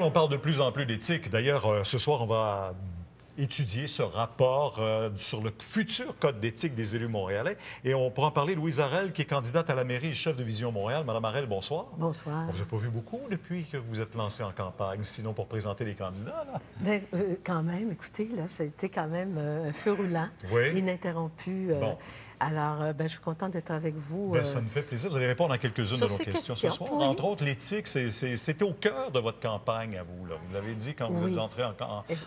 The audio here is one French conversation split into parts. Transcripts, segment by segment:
On parle de plus en plus d'éthique. D'ailleurs, ce soir, on va étudier ce rapport sur le futur code d'éthique des élus montréalais. Et on pourra en parler, Louise Arel, qui est candidate à la mairie et chef de Vision Montréal. Madame Arel, bonsoir. Bonsoir. On vous a pas vu beaucoup depuis que vous êtes lancée en campagne, sinon pour présenter les candidats, là. Bien, quand même, écoutez, là, ça a été quand même un feu roulant, oui. Ininterrompu. Bon. Alors, je suis contente d'être avec vous. Bien, ça me fait plaisir. Vous allez répondre à quelques-unes de nos questions ce soir. Oui. Entre autres, l'éthique, c'était au cœur de votre campagne à vous, là. Vous l'avez dit quand vous êtes entré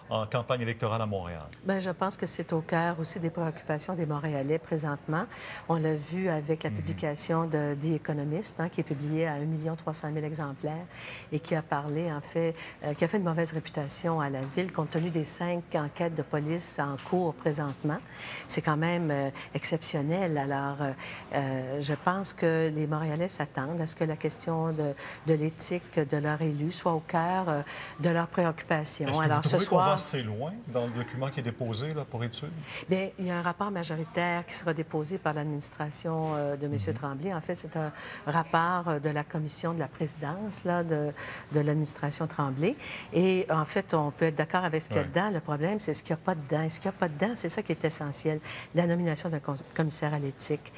en campagne électorale à Montréal. Bien, je pense que c'est au cœur aussi des préoccupations des Montréalais présentement. On l'a vu avec la publication de The Economist, qui est publiée à 1 300 000 exemplaires et qui a parlé, en fait, qui a fait une mauvaise réputation à la ville compte tenu des 5 enquêtes de police en cours présentement. C'est quand même exceptionnel. Alors, je pense que les Montréalais s'attendent à ce que la question de l'éthique de leur élu soit au cœur de leurs préoccupations. Est-ce que Alors, vous trouvez ce soir, qu'on va assez loin dans le document qui est déposé là, pour étude? Bien, il y a un rapport majoritaire qui sera déposé par l'administration de M. Tremblay. En fait, c'est un rapport de la commission de la présidence là, de l'administration Tremblay. Et en fait, on peut être d'accord avec ce qu'il y a dedans. Le problème, c'est ce qu'il n'y a pas dedans. Et ce qu'il n'y a pas dedans, c'est ça qui est essentiel. La nomination d'un commissaire à l'éthique,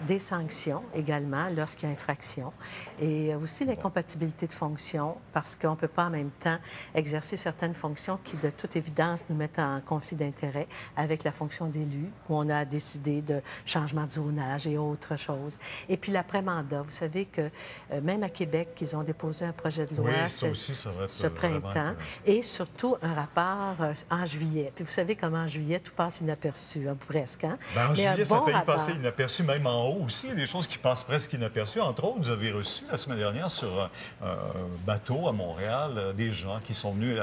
des sanctions également lorsqu'il y a infraction et aussi l'incompatibilité de fonctions parce qu'on ne peut pas en même temps exercer certaines fonctions qui, de toute évidence, nous mettent en conflit d'intérêts avec la fonction d'élu où on a décidé de changement de zonage et autres choses. Et puis l'après-mandat, vous savez que même à Québec, ils ont déposé un projet de loi ce printemps et surtout un rapport en juillet. Puis vous savez comment en juillet, tout passe inaperçu, presque. Bien, en juillet, ça a failli passer inaperçu, même en haut aussi. Il y a des choses qui passent presque inaperçues. Entre autres, vous avez reçu la semaine dernière sur un bateau à Montréal des gens qui sont venus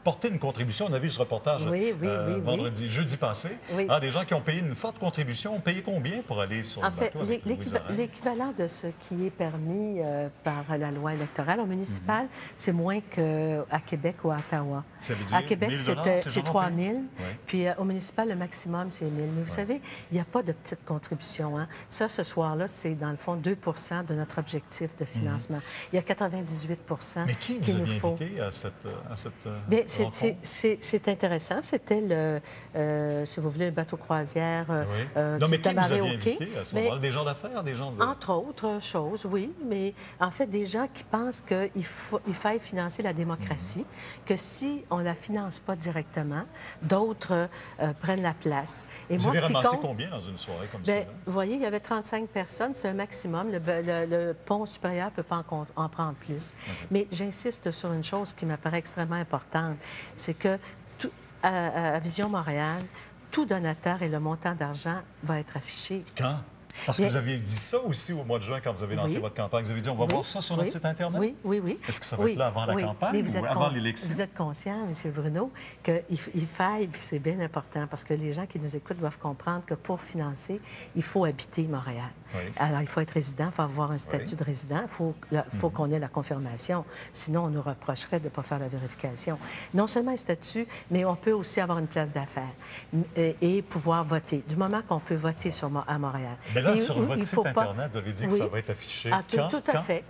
porter une contribution. On a vu ce reportage jeudi passé. Oui. Des gens qui ont payé une forte contribution. Ont payé combien pour aller sur le bateau avec l'équivalent de ce qui est permis par la loi électorale au municipal, c'est moins qu'à Québec ou à Ottawa. Ça veut dire à Québec, c'est 3 000. Oui. Puis au municipal, le maximum, c'est 1 000. Mais vous savez, il n'y a pas de petite contribution. Ça, ce soir-là, c'est dans le fond 2 de notre objectif de financement. Il y a 98 Mais qui nous a invité à cette c'est intéressant. C'était, si vous voulez, le bateau croisière non, mais qui vous avez invité à ce moment-là? Des gens d'affaires, des gens de... Entre autres choses, oui. Mais en fait, des gens qui pensent qu'il faille financer la démocratie, que si on ne la finance pas directement, d'autres prennent la place. Et vous avez ramassé combien dans une soirée comme ça? Vous voyez, il y avait 35 personnes. C'est un maximum. Le pont supérieur ne peut pas en prendre plus. Mais j'insiste sur une chose qui m'apparaît extrêmement importante. C'est que à Vision Montréal, tout donateur et le montant d'argent va être affiché. Quand? Parce que vous aviez dit ça aussi au mois de juin quand vous avez lancé votre campagne. Vous avez dit, on va voir ça sur notre site Internet? Oui. Est-ce que ça va être là avant la campagne ou avant l'élection? Vous êtes conscient, M. Bruno, qu'il faille, puis c'est bien important, parce que les gens qui nous écoutent doivent comprendre que pour financer, il faut habiter Montréal. Alors, il faut être résident, il faut avoir un statut de résident, il faut qu'on ait la confirmation. Sinon, on nous reprocherait de ne pas faire la vérification. Non seulement un statut, mais on peut aussi avoir une place d'affaires et pouvoir voter. Du moment qu'on peut voter à Montréal. Là, sur votre site Internet, vous avez dit que ça va être affiché. Tout à fait.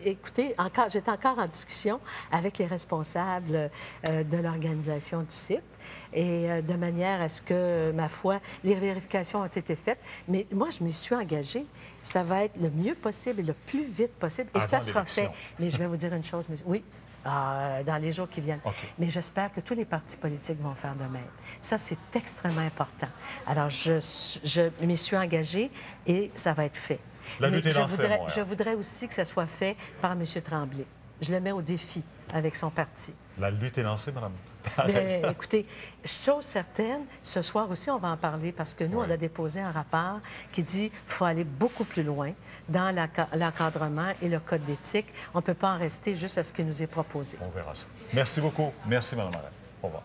Écoutez, j'étais encore en discussion avec les responsables de l'organisation du site et de manière à ce que, ma foi, les vérifications ont été faites. Mais moi, je m'y suis engagée. Ça va être le mieux possible et le plus vite possible. Et ça sera fait. Mais je vais vous dire une chose, monsieur. Oui. Dans les jours qui viennent. Mais j'espère que tous les partis politiques vont faire de même. Ça, c'est extrêmement important. Alors, je m'y suis engagée et ça va être fait. La lutte est lancée, je voudrais aussi que ça soit fait par M. Tremblay. Je le mets au défi avec son parti. La lutte est lancée, Mme. Bien, écoutez, chose certaine, ce soir aussi, on va en parler parce que nous, on a déposé un rapport qui dit qu'il faut aller beaucoup plus loin dans l'encadrement et le code d'éthique. On ne peut pas en rester juste à ce qui nous est proposé. On verra ça. Merci beaucoup. Merci, Mme Arel. Au revoir.